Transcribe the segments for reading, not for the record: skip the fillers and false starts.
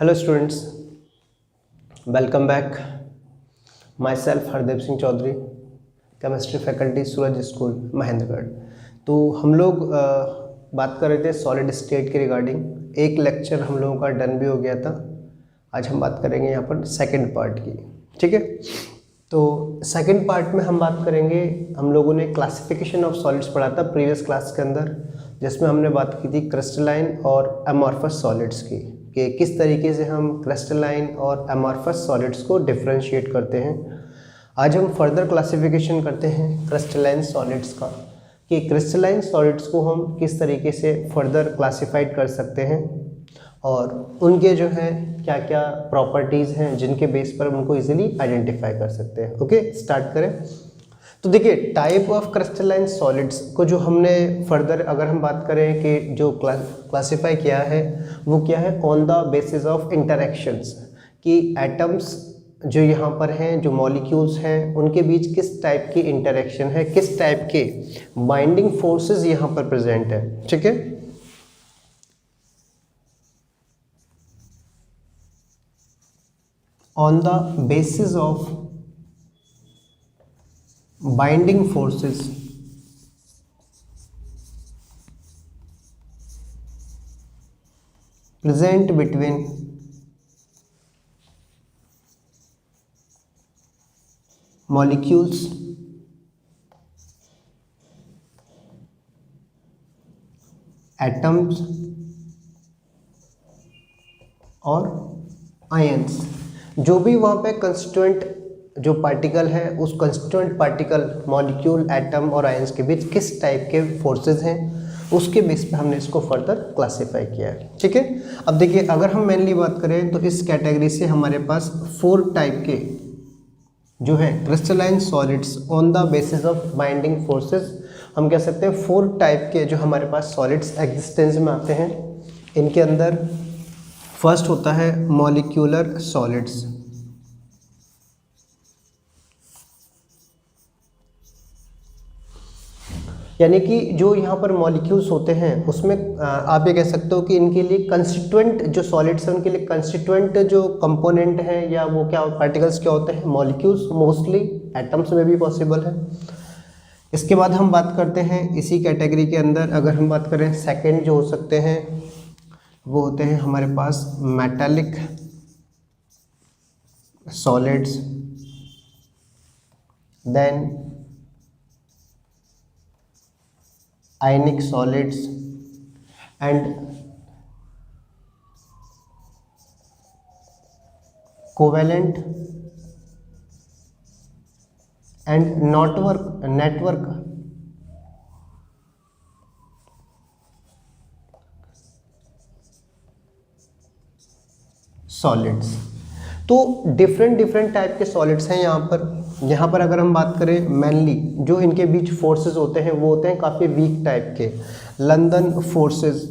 Hello students, welcome back. Myself Hardev Singh Chaudhary, chemistry faculty Suraj school Mahendragarh. तो हम लोग बात कर रहे थे सॉलिड स्टेट के रिगार्डिंग। एक लेक्चर हम लोगों का डन भी हो गया था। आज हम बात करेंगे यहाँ पर सेकंड पार्ट की, ठीक है। तो सेकंड पार्ट में हम बात करेंगे, हम लोगों ने क्लासिफिकेशन ऑफ सॉलिड्स पढ़ा था प्रीवियस क्लास के अंदर, जिसमें हमने बात की थी क्रिस्टलाइन और अमॉर्फस सॉलिड्स की, कि किस तरीके से हम क्रिस्टलाइन और अमॉर्फस सॉलिड्स को डिफरेंशिएट करते हैं। आज हम फर्दर क्लासिफिकेशन करते हैं क्रिस्टलाइन सॉलिड्स का, कि क्रिस्टलाइन सॉलिड्स को हम किस तरीके से फर्दर क्लासिफाइड कर सकते हैं और उनके जो है क्या क्या प्रॉपर्टीज़ हैं जिनके बेस पर हम उनको इजीली आइडेंटिफाई कर सकते हैं। ओके, स्टार्ट करें। तो देखिए, टाइप ऑफ क्रिस्टलाइन सॉलिड्स को जो हमने फर्दर अगर हम बात करें कि जो क्लासिफाई किया है वो क्या है, on the basis of interactions, कि एटम्स जो यहाँ पर हैं, जो मॉलिक्यूल्स हैं, उनके बीच किस टाइप की इंटरेक्शन है, किस टाइप के बाइंडिंग फोर्सेस यहाँ पर प्रेजेंट है, ठीक है। On the basis of binding forces present between molecules atoms और आयंस, जो भी वहाँ पे कंस्टिट्यूएंट जो पार्टिकल है, उस कंस्टिट्यूएंट पार्टिकल, मॉलिक्यूल, एटम और आयंस के बीच किस टाइप के फोर्सेस हैं, उसके बेस पे हमने इसको फर्दर क्लासिफाई किया है, ठीक है। अब देखिए, अगर हम मेनली बात करें तो इस कैटेगरी से हमारे पास 4 टाइप के जो है crystalline solids on the basis of binding forces, हम कह सकते हैं 4 टाइप के जो हमारे पास सॉलिड्स एग्जिस्टेंस में आते हैं। इनके अंदर फर्स्ट होता है मॉलिक्यूलर सॉलिड्स, यानी कि जो यहाँ पर मॉलिक्यूल्स होते हैं उसमें आप ये कह सकते हो कि इनके लिए कंस्टिट्यूएंट जो सॉलिड्स हैं, उनके लिए कंस्टिट्यूएंट जो कंपोनेंट हैं या वो क्या पार्टिकल्स क्या होते हैं, मॉलिक्यूल्स, मोस्टली एटम्स में भी पॉसिबल है। इसके बाद हम बात करते हैं इसी कैटेगरी के अंदर, अगर हम बात करें सेकेंड जो हो सकते हैं वो होते हैं हमारे पास metallic solids, then ionic solids and covalent and network solids. तो डिफरेंट टाइप के सॉलिड्स हैं यहाँ पर अगर हम बात करें, मेनली जो इनके बीच फोर्सेस होते हैं वो होते हैं काफ़ी वीक टाइप के, लंदन फोर्सेस,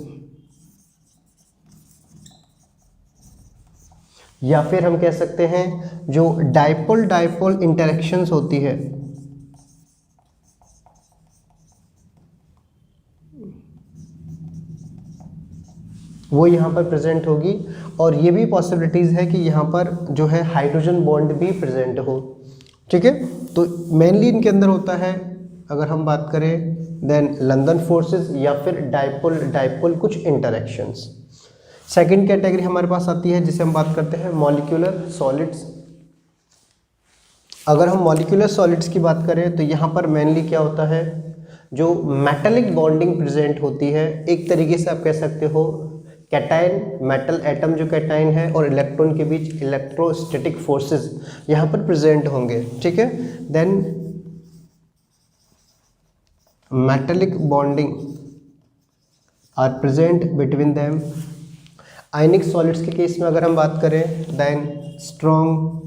या फिर हम कह सकते हैं जो डाइपोल इंटरेक्शंस होती है, वो यहाँ पर प्रेजेंट होगी। और ये भी पॉसिबिलिटीज़ है कि यहाँ पर जो है हाइड्रोजन बॉन्ड भी प्रेजेंट हो, ठीक है। तो मेनली इनके अंदर होता है, अगर हम बात करें, देन लंदन फोर्सेस या फिर डाइपोल कुछ इंटरेक्शंस। सेकंड कैटेगरी हमारे पास आती है जिसे हम बात करते हैं मॉलिक्यूलर सॉलिड्स। अगर हम मॉलिक्यूलर सॉलिड्स की बात करें तो यहाँ पर मेनली क्या होता है, जो मेटालिक बॉन्डिंग प्रेजेंट होती है, एक तरीके से आप कह सकते हो कैटायन, मेटल एटम जो कैटायन है और इलेक्ट्रॉन के बीच इलेक्ट्रोस्टैटिक फोर्सेस यहाँ पर प्रेजेंट होंगे, ठीक है। Then metallic bonding are present between them. Ionic solids के केस में अगर हम बात करें, then strong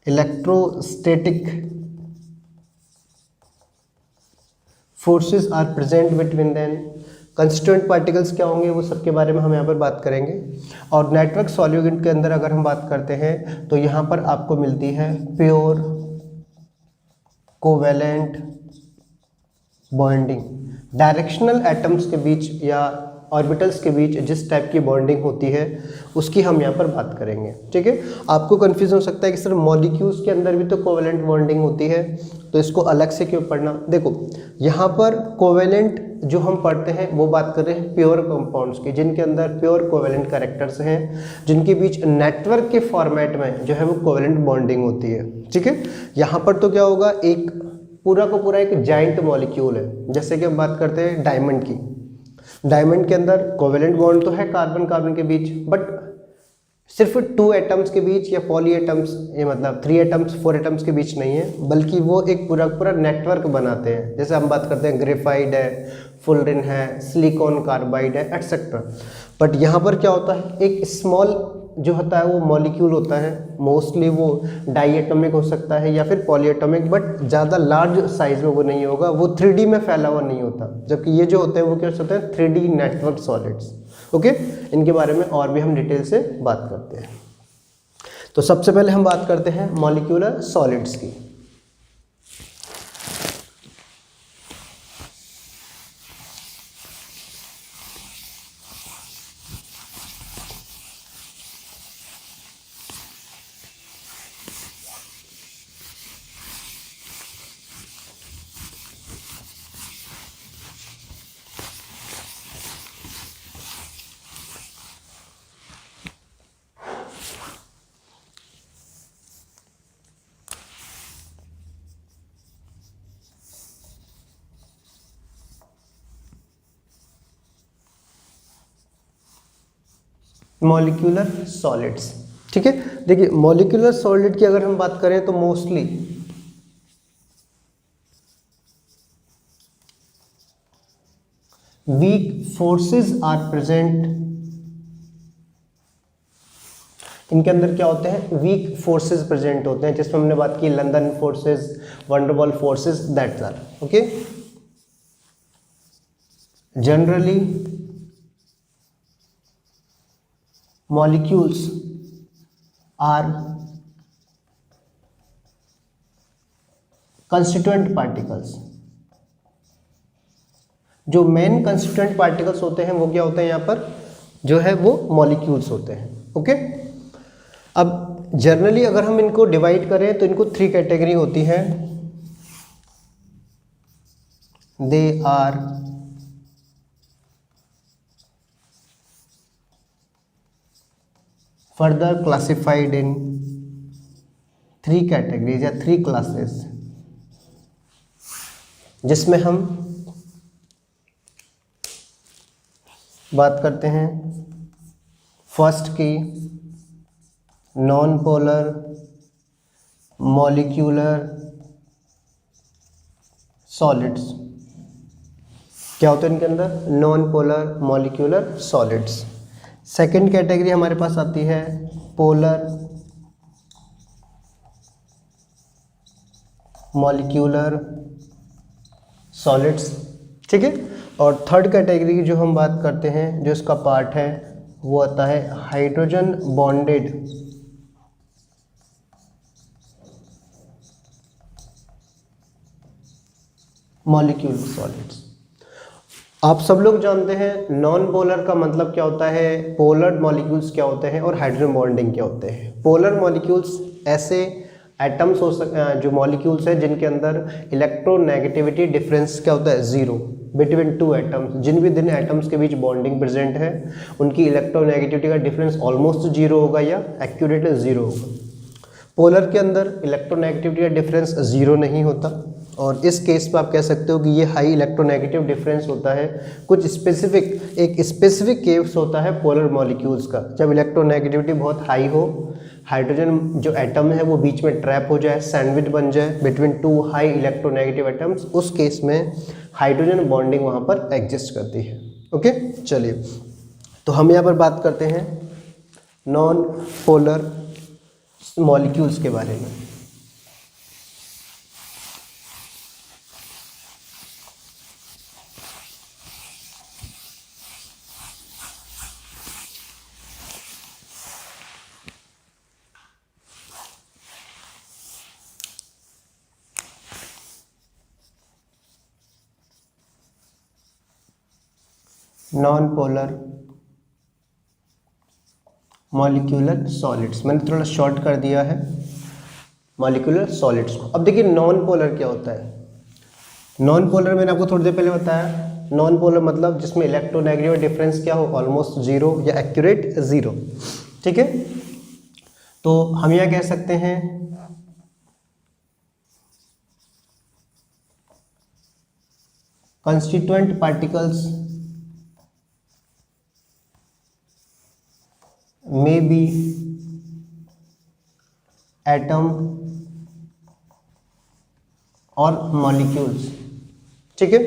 electrostatic forces are present between them. Constituent particles क्या होंगे वो सब के बारे में हम यहाँ पर बात करेंगे। और नेटवर्क सॉल्यूएंट के अंदर अगर हम बात करते हैं तो यहाँ पर आपको मिलती है pure covalent bonding, directional atoms के बीच या ऑर्बिटल्स के बीच जिस टाइप की बॉन्डिंग होती है उसकी हम यहाँ पर बात करेंगे। ठीक है, आपको कन्फ्यूज हो सकता है कि सर मॉलिक्यूल्स के अंदर भी तो कोवेलेंट बॉन्डिंग होती है, तो इसको अलग से क्यों पढ़ना। देखो यहाँ पर कोवेलेंट जो हम पढ़ते हैं वो बात कर रहे हैं प्योर कंपाउंड्स की, जिनके अंदर प्योर कोवेलेंट कैरेक्टर्स हैं, जिनके बीच नेटवर्क के फॉर्मेट में जो है वो कोवेलेंट बॉन्डिंग होती है। ठीक है, यहाँ पर तो क्या होगा, एक पूरा का पूरा एक जाइंट मॉलिक्यूल है। जैसे कि हम बात करते हैं डायमंड की, डायमंड के अंदर कोवेलेंट बॉन्ड तो है कार्बन कार्बन के बीच, बट सिर्फ 2 एटम्स के बीच या पॉली एटम्स, ये मतलब 3 एटम्स 4 एटम्स के बीच नहीं है, बल्कि वो एक पूरा पूरा नेटवर्क बनाते हैं। जैसे हम बात करते हैं ग्रेफाइट है, फुलरिन है, सिलिकॉन कार्बाइड है, एटसेट्रा। बट यहाँ पर क्या होता है, एक स्मॉल जो होता है वो मॉलिक्यूल होता है, मोस्टली वो डाईएटॉमिक हो सकता है या फिर पॉलीएटॉमिक, बट ज़्यादा लार्ज साइज में वो नहीं होगा, वो 3D में फैला हुआ नहीं होता। जबकि ये जो होते हैं वो क्या होते हैं 3D नेटवर्क सॉलिड्स। ओके, इनके बारे में और भी हम डिटेल से बात करते हैं। तो सबसे पहले हम बात करते हैं मॉलिक्यूलर सॉलिड्स की। मॉलिक्यूलर सॉलिड्स, ठीक है। देखिए मॉलिक्यूलर सॉलिड की अगर हम बात करें तो mostly weak forces are present, इनके अंदर क्या होते हैं, वीक फोर्सेस प्रेजेंट होते हैं, जिसमें हमने बात की London forces, van der Waals forces, that's are okay. Generally molecules are constituent particles। जो मेन कंस्टिट्यूएंट पार्टिकल्स होते हैं वो क्या होते हैं, यहाँ पर जो है वो मॉलिक्यूल्स होते हैं। ओके, अब जनरली अगर हम इनको डिवाइड करें तो इनको 3 कैटेगरी होती है। They are further classified in 3 categories या 3 classes, जिसमें हम बात करते हैं फर्स्ट की नॉन पोलर मॉलिक्यूलर सॉलिड्स। क्या होते हैं इनके अंदर, non polar molecular solids. Second category हमारे पास आती है पोलर मॉलिक्यूलर सॉलिड्स, ठीक है। और थर्ड कैटेगरी की जो हम बात करते हैं, जो इसका पार्ट है, वो आता है हाइड्रोजन बॉन्डेड मॉलिक्यूलर सॉलिड्स। आप सब लोग जानते हैं नॉन पोलर का मतलब क्या होता है, पोलर मॉलिक्यूल्स क्या होते हैं और हाइड्रोजन बॉन्डिंग क्या होते हैं। पोलर मॉलिक्यूल्स ऐसे एटम्स हो जो मॉलिक्यूल्स हैं जिनके अंदर इलेक्ट्रोनेगेटिविटी डिफरेंस क्या होता है, 0 बिटवीन 2 एटम्स। जिन भी दिन एटम्स के बीच बॉन्डिंग प्रेजेंट है उनकी इलेक्ट्रोनेगेटिविटी का डिफरेंस ऑलमोस्ट 0 होगा या एक्यूरेटली 0 होगा। पोलर के अंदर इलेक्ट्रोनेगेटिविटी का डिफरेंस 0 नहीं होता, और इस केस पे आप कह सकते हो कि ये हाई इलेक्ट्रोनेगेटिव डिफरेंस होता है। कुछ स्पेसिफिक एक स्पेसिफिक केस होता है पोलर मॉलिक्यूल्स का, जब इलेक्ट्रोनेगेटिविटी बहुत हाई हो, हाइड्रोजन जो एटम है वो बीच में ट्रैप हो जाए, सैंडविच बन जाए बिटवीन 2 हाई इलेक्ट्रोनेगेटिव एटम्स, उस केस में हाइड्रोजन बॉन्डिंग वहाँ पर एग्जिस्ट करती है। ओके, चलिए तो हम यहाँ पर बात करते हैं नॉन पोलर मॉलिक्यूल्स के बारे में। नॉन पोलर मॉलिक्यूलर सॉलिड्स, मैंने थोड़ा शॉर्ट कर दिया है मॉलिक्यूलर सॉलिड्स को। अब देखिए नॉन पोलर क्या होता है। नॉन पोलर मैंने आपको थोड़ी देर पहले बताया, नॉन पोलर मतलब जिसमें इलेक्ट्रोनेगेटिव डिफरेंस क्या हो, ऑलमोस्ट जीरो या एक्यूरेट जीरो। ठीक है, तो हम यह कह सकते हैं constituent particles may be atom और molecules। ठीक है,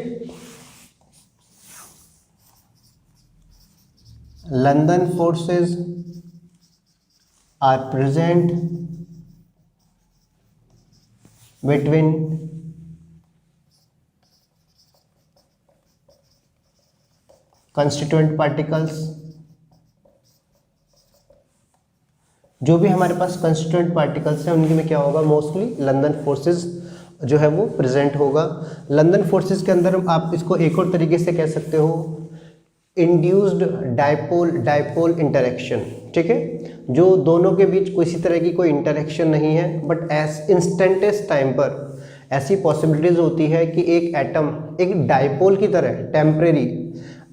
London forces are present between constituent particles। जो भी हमारे पास कंस्टिट्यूएंट पार्टिकल्स हैं उनके में क्या होगा, मोस्टली लंदन फोर्सेस जो है वो प्रेजेंट होगा। लंदन फोर्सेस के अंदर आप इसको एक और तरीके से कह सकते हो इंड्यूस्ड डाइपोल डाइपोल इंटरेक्शन। ठीक है, जो दोनों के बीच किसी तरह की कोई इंटरेक्शन नहीं है, बट एज इंस्टेंटेस टाइम पर ऐसी पॉसिबिलिटीज होती है कि एक एटम एक डाइपोल की तरह टेम्परेरी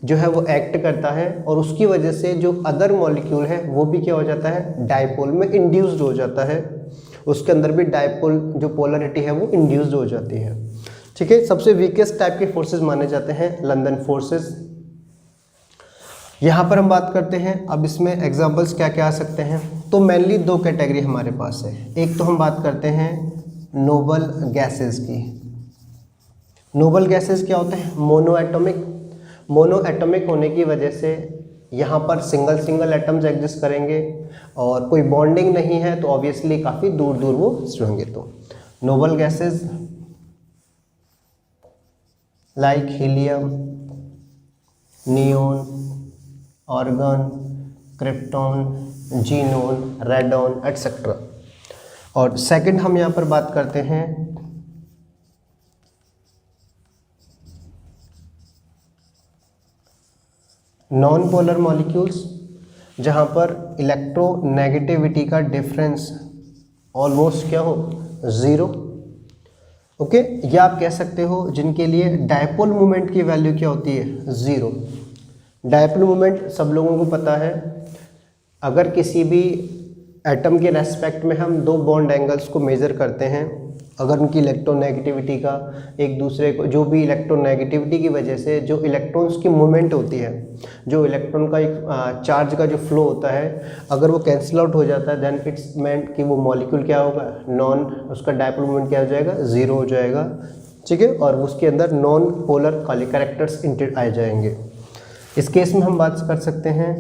जो है वो एक्ट करता है, और उसकी वजह से जो अदर मॉलिक्यूल है वो भी क्या हो जाता है, डाइपोल में इंड्यूस्ड हो जाता है। उसके अंदर भी डाइपोल जो पोलरिटी है वो इंड्यूस्ड हो जाती है। ठीक है, सबसे वीकेस्ट टाइप के फोर्सेस माने जाते हैं लंदन फोर्सेस। यहाँ पर हम बात करते हैं, अब इसमें एग्जांपल्स क्या क्या आ सकते हैं। तो मेनली दो कैटेगरी हमारे पास है। एक तो हम बात करते हैं नोबल गैसेस की। नोबल गैसेस क्या होते हैं, मोनो एटॉमिक। मोनो एटॉमिक होने की वजह से यहाँ पर सिंगल सिंगल एटम्स एग्जिस्ट करेंगे और कोई बॉन्डिंग नहीं है, तो ऑब्वियसली काफ़ी दूर दूर वो होंगे। तो noble gases like helium, neon, organ, krypton, xenon, radon etcetera. और सेकंड हम यहाँ पर बात करते हैं नॉन पोलर मॉलिक्यूल्स, जहाँ पर इलेक्ट्रोनेगेटिविटी का डिफरेंस ऑलमोस्ट क्या हो, ज़ीरो। ओके, या आप कह सकते हो जिनके लिए डायपोल मोमेंट की वैल्यू क्या होती है, ज़ीरो। डायपोल मोमेंट सब लोगों को पता है, अगर किसी भी एटम के रेस्पेक्ट में हम दो बॉन्ड एंगल्स को मेज़र करते हैं, अगर उनकी इलेक्ट्रोनेगेटिविटी का एक दूसरे को, जो भी इलेक्ट्रोनेगेटिविटी की वजह से जो इलेक्ट्रॉन्स की मूवमेंट होती है, जो इलेक्ट्रॉन का एक चार्ज का जो फ्लो होता है, अगर वो कैंसिल आउट हो जाता है देन इट्स मेंट कि वो मॉलिक्यूल क्या होगा, नॉन, उसका डायपोल मोमेंट क्या हो जाएगा, ज़ीरो हो जाएगा। ठीक है, और उसके अंदर नॉन पोलर वाले कैरेक्टर्स इंटर आ जाएंगे। इस केस में हम बात कर सकते हैं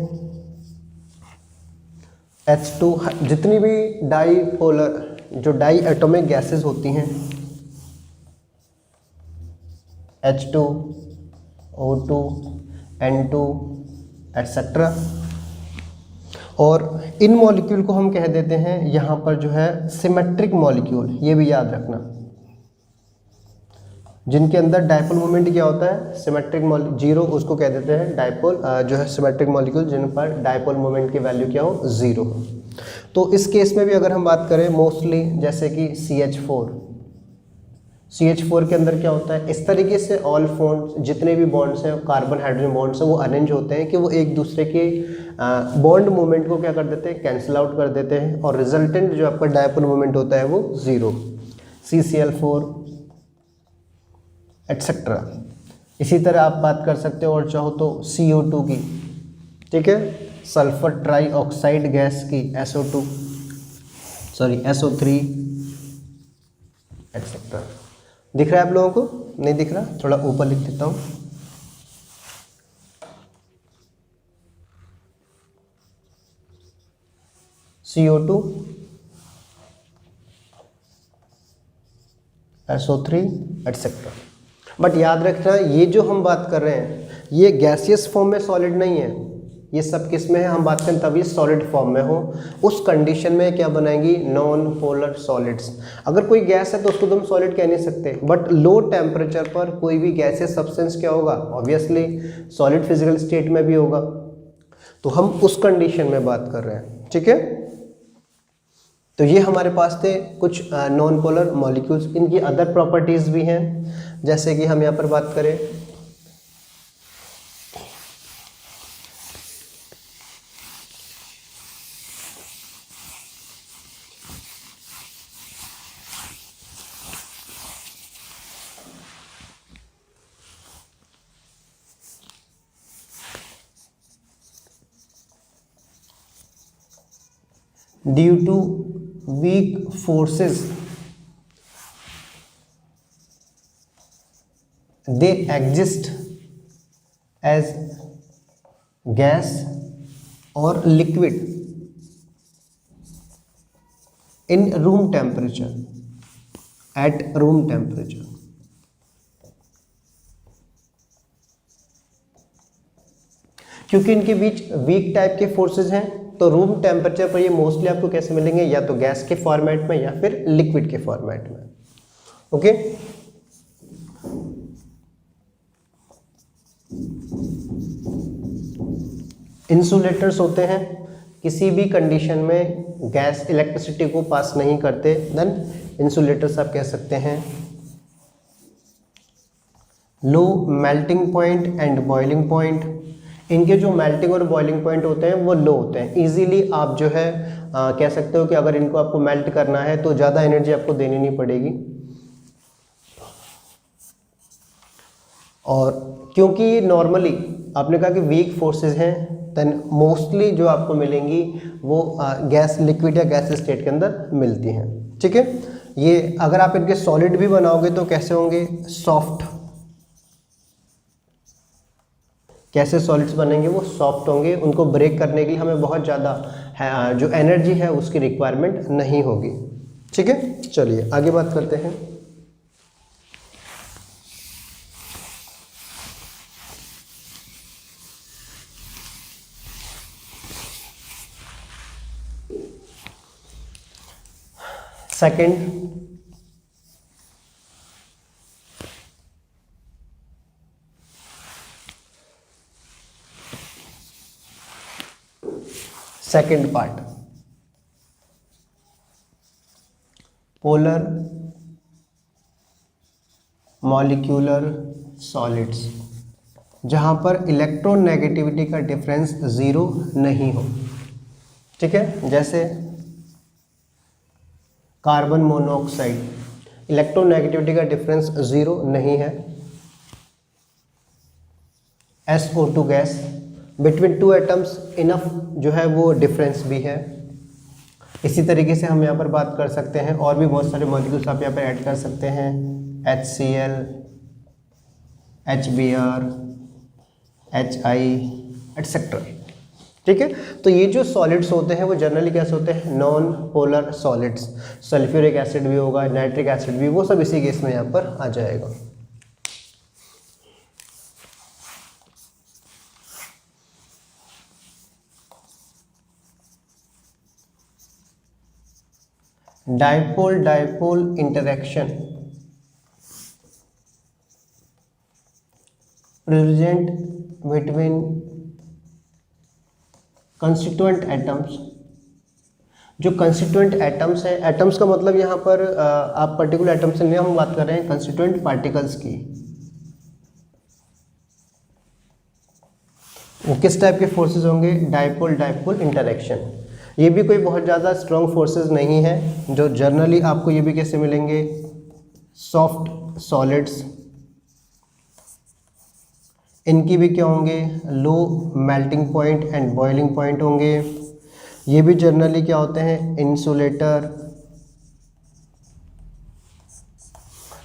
H2, जितनी भी डाई पोलर जो डाई एटॉमिक गैसेस होती हैं, H2, O2, N2 एटसेट्रा, और इन मॉलिक्यूल को हम कह देते हैं यहाँ पर जो है सिमेट्रिक मॉलिक्यूल। ये भी याद रखना, जिनके अंदर डायपोल मोमेंट क्या होता है, सिमेट्रिक जीरो, उसको कह देते हैं डायपोल जो है सिमेट्रिक मॉलिक्यूल, जिन पर डायपोल मोमेंट की वैल्यू क्या हो, ज़ीरो। तो इस केस में भी अगर हम बात करें मोस्टली जैसे कि CH4 के अंदर क्या होता है, इस तरीके से ऑल बॉन्ड्स, जितने भी बॉन्ड्स हैं, कार्बन हाइड्रोजन बॉन्ड्स हैं, वो अरेंज होते हैं कि वो एक दूसरे के बॉन्ड मोमेंट को क्या कर देते हैं, कैंसिल आउट कर देते हैं, और रिजल्टेंट जो आपका डायपोल मोमेंट होता है वो ज़ीरो, CCl4 एटसेट्रा। इसी तरह आप बात कर सकते हो और चाहो तो CO2 की, ठीक है, सल्फर ट्राई ऑक्साइड गैस की, SO3 एटसेट्रा। दिख रहा है आप लोगों को, नहीं दिख रहा, थोड़ा ऊपर लिख देता हूँ। CO2, SO3 etcetera. बट याद रखना, ये जो हम बात कर रहे हैं ये गैसियस फॉर्म में सॉलिड नहीं है, ये सब किस में है, हम बात करें तब ये सॉलिड फॉर्म में हो, उस कंडीशन में क्या बनाएंगी, नॉन पोलर सॉलिड्स। अगर कोई गैस है तो उसको तुम सॉलिड कह नहीं सकते, बट लो टेम्परेचर पर कोई भी गैसेस सब्सटेंस क्या होगा, ऑब्वियसली सॉलिड फिजिकल स्टेट में भी होगा। तो हम उस कंडीशन में बात कर रहे हैं, ठीक है। तो ये हमारे पास थे कुछ नॉन पोलर मॉलिक्यूल्स। इनकी अदर प्रॉपर्टीज भी हैं, जैसे कि हम यहाँ पर बात करें due to weak forces they exist as gas or liquid in room temperature, at room temperature। क्योंकि इनके बीच वीक टाइप के फोर्सेस हैं, तो रूम टेम्परेचर पर ये मोस्टली आपको कैसे मिलेंगे, या तो गैस के फॉर्मेट में या फिर लिक्विड के फॉर्मेट में। ओके, इंसुलेटर्स होते हैं, किसी भी कंडीशन में गैस इलेक्ट्रिसिटी को पास नहीं करते, देन इंसुलेटर्स आप कह सकते हैं। Low melting point and boiling point, इनके जो मेल्टिंग और बॉइलिंग पॉइंट होते हैं वो लो होते हैं। इजीली आप जो है कह सकते हो कि अगर इनको आपको मेल्ट करना है तो ज़्यादा एनर्जी आपको देनी नहीं पड़ेगी। और क्योंकि ये नॉर्मली आपने कहा कि वीक फोर्सेस हैं, देन मोस्टली जो आपको मिलेंगी वो गैस लिक्विड या गैस स्टेट के अंदर मिलती हैं, ठीक है। ये अगर आप इनके सॉलिड भी बनाओगे तो कैसे होंगे, सॉफ्ट। कैसे सॉलिड्स बनेंगे, वो सॉफ्ट होंगे। उनको ब्रेक करने के लिए हमें बहुत ज़्यादा जो एनर्जी है उसकी रिक्वायरमेंट नहीं होगी, ठीक है। चलिए आगे बात करते हैं। Second part, polar molecular solids, जहां पर इलेक्ट्रोनेगेटिविटी का डिफरेंस जीरो नहीं हो, ठीक है। जैसे कार्बन मोनोऑक्साइड, इलेक्ट्रोनेगेटिविटी का डिफरेंस जीरो नहीं है। SO2 gas, between two atoms enough जो है वो डिफरेंस भी है। इसी तरीके से हम यहाँ पर बात कर सकते हैं, और भी बहुत सारे मॉलिक्यूल्स आप यहाँ पर ऐड कर सकते हैं, HCl, HBr, HI एटसेट्रा, ठीक है। तो ये जो सॉलिड्स होते हैं वो जनरली कैसे होते हैं, non polar solids. Sulphuric acid भी होगा, नाइट्रिक एसिड भी, वो सब इसी केस में यहाँ पर आ जाएगा। Dipole dipole interaction present between constituent atoms. जो कंस्टिट्यूएंट एटम्स है, एटम्स का मतलब यहाँ पर आप पर्टिकुलर एटम से नहीं, हम बात कर रहे हैं कंस्टिट्यूएंट पार्टिकल्स की। वो किस टाइप के फोर्सेस होंगे, डाइपोल डाइपोल इंटरेक्शन। ये भी कोई बहुत ज़्यादा स्ट्रॉन्ग फोर्सेस नहीं है, जो जर्नली आपको ये भी कैसे मिलेंगे, सॉफ्ट सॉलिड्स। इनकी भी क्या होंगे, low melting point and boiling point होंगे। ये भी जनरली क्या होते हैं, इंसुलेटर।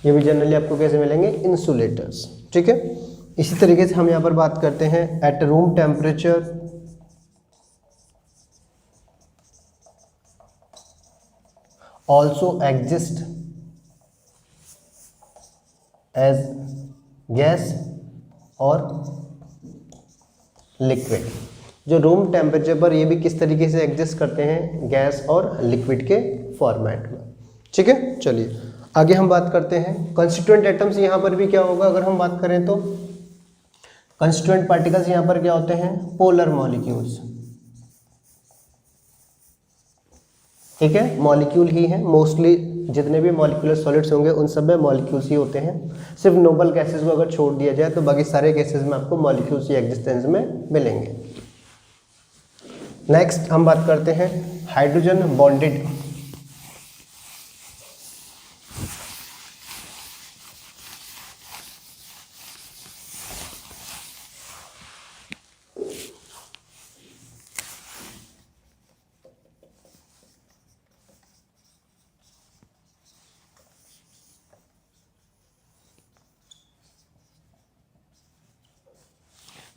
ये भी जनरली आपको कैसे मिलेंगे, इंसुलेटर्स, ठीक है। इसी तरीके से हम यहाँ पर बात करते हैं at room temperature also exist as gas or liquid। जो रूम टेम्परेचर पर ये भी किस तरीके से एग्जिस्ट करते हैं, गैस और लिक्विड के फॉर्मेट में। ठीक है, चलिए आगे हम बात करते हैं कंस्टिट्यूएंट एटम्स। यहाँ पर भी क्या होगा, अगर हम बात करें तो कंस्टिट्यूएंट पार्टिकल्स यहाँ पर क्या होते हैं, पोलर मॉलिक्यूल्स। ठीक है, मॉलिक्यूल ही है, मोस्टली जितने भी मॉलिक्यूलर सॉलिड्स होंगे उन सब में मॉलिक्यूल्स ही होते हैं। सिर्फ नोबल गैसेस को अगर छोड़ दिया जाए तो बाकी सारे गैसेस में आपको मॉलिक्यूल्स ही एग्जिस्टेंस में मिलेंगे। नेक्स्ट हम बात करते हैं hydrogen bonded.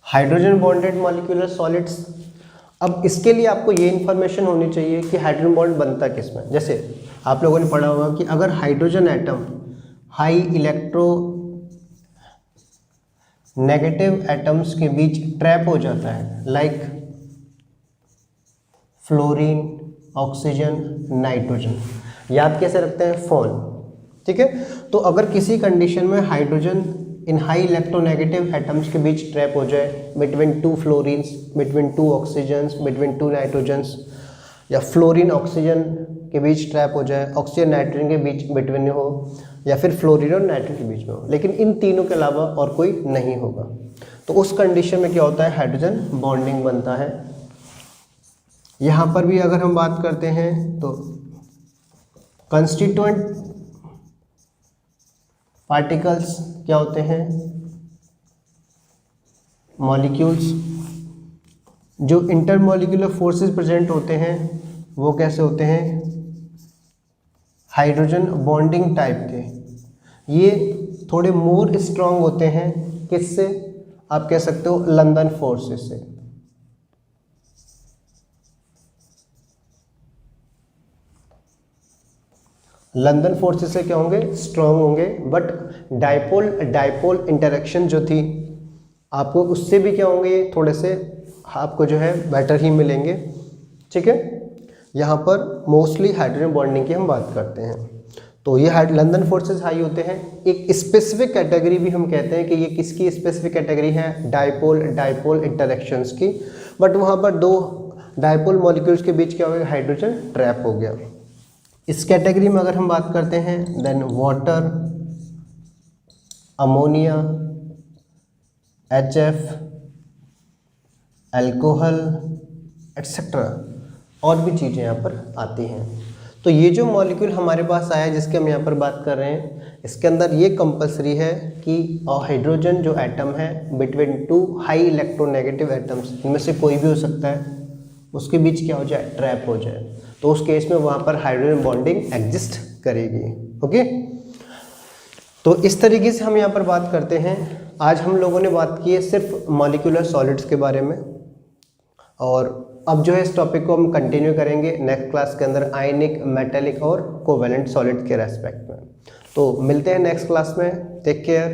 Hydrogen bonded molecular solids. अब इसके लिए आपको ये इन्फॉर्मेशन होनी चाहिए कि हाइड्रोजन बॉन्ड बनता किस में। जैसे आप लोगों ने पढ़ा होगा कि अगर hydrogen atom high electro negative atoms के बीच ट्रैप हो जाता है, लाइक फ्लोरीन, ऑक्सीजन, नाइट्रोजन, याद कैसे रखते हैं, फोन। ठीक है, तो अगर किसी कंडीशन में hydrogen in high electronegative atoms के बीच ट्रैप हो जाए, between two fluorines, between two oxygens, between two nitrogens, या फ्लोरीन ऑक्सीजन के बीच ट्रैप हो जाए, ऑक्सीजन नाइट्रोजन के बीच बिटवीन हो, या फिर फ्लोरीन और नाइट्रोजन के बीच में हो, लेकिन इन तीनों के अलावा और कोई नहीं होगा, तो उस कंडीशन में क्या होता है, हाइड्रोजन बॉन्डिंग बनता है। यहाँ पर भी अगर हम बात करते हैं तो कंस्टिट्यूएंट पार्टिकल्स क्या होते हैं, मॉलिक्यूल्स। जो इंटरमॉलिक्यूलर फोर्सेस प्रेजेंट होते हैं वो कैसे होते हैं, हाइड्रोजन बॉन्डिंग टाइप के। ये थोड़े मोर स्ट्रॉन्ग होते हैं, किससे, आप कह सकते हो लंदन फोर्सेस से। लंदन फोर्सेस से क्या होंगे, स्ट्रॉन्ग होंगे, बट डाइपोल इंटरेक्शन जो थी आपको उससे भी क्या होंगे, थोड़े से आपको जो है बेटर ही मिलेंगे। ठीक है, यहाँ पर मोस्टली हाइड्रोजन बॉन्डिंग की हम बात करते हैं, तो ये लंदन फोर्सेस हाई होते हैं। एक स्पेसिफिक कैटेगरी भी हम कहते हैं कि ये किसकी स्पेसिफिक कैटेगरी है, डाइपोल इंटरेक्शंस की, बट वहाँ पर दो डाइपोल मॉलिक्यूल्स के बीच क्या हो गया, हाइड्रोजन ट्रैप हो गया। इस कैटेगरी में अगर हम बात करते हैं then water, ammonia, HF, alcohol etcetera, और भी चीज़ें यहाँ पर आती हैं। तो ये जो मॉलिक्यूल हमारे पास आया है जिसके हम यहाँ पर बात कर रहे हैं, इसके अंदर ये कंपलसरी है कि हाइड्रोजन जो एटम है between two high electronegative atoms, इनमें से कोई भी हो सकता है, उसके बीच क्या हो जाए, ट्रैप हो जाए, तो उस केस में वहाँ पर हाइड्रोजन बॉन्डिंग एग्जिस्ट करेगी। ओके, तो इस तरीके से हम यहाँ पर बात करते हैं। आज हम लोगों ने बात की है सिर्फ मॉलिक्यूलर सॉलिड्स के बारे में, और अब जो है इस टॉपिक को हम कंटिन्यू करेंगे नेक्स्ट क्लास के अंदर आयनिक, मेटेलिक और कोवेलेंट सॉलिड के रेस्पेक्ट में। तो मिलते हैं नेक्स्ट क्लास में, टेक केयर।